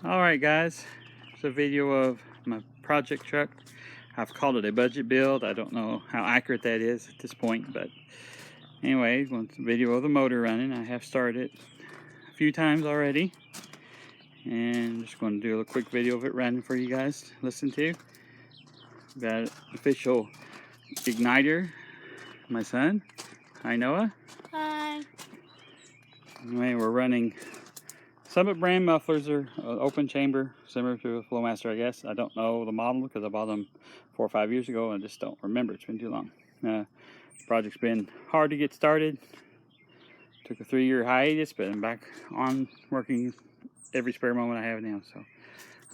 Alright guys, it's a video of my project truck. I've called it a budget build. I don't know how accurate that is at this point, but anyway, it's a video of the motor running. I have started it a few times already, and just going to do a quick video of it running for you guys to listen to. Got an official igniter, my son. Hi Noah. Hi. Anyway, we're running Summit brand mufflers, are open chamber, similar to a Flowmaster, I guess. I don't know the model because I bought them 4 or 5 years ago and I just don't remember. It's been too long. The project's been hard to get started. Took a 3-year hiatus, but I'm back on working every spare moment I have now. So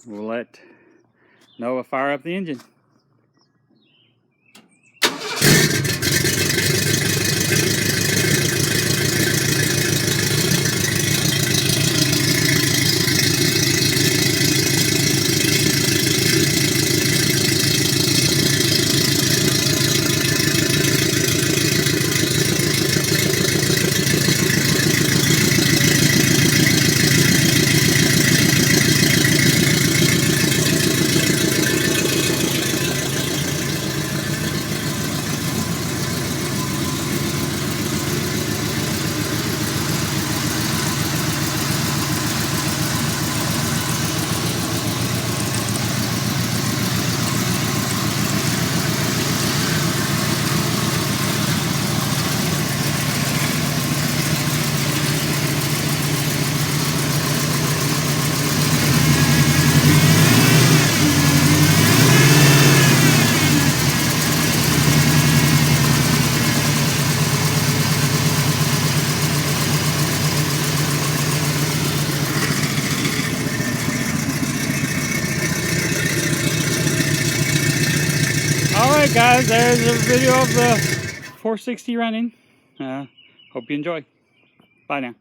we'll let Noah fire up the engine. Alright guys, there's a video of the 460 running. Hope you enjoy. Bye now.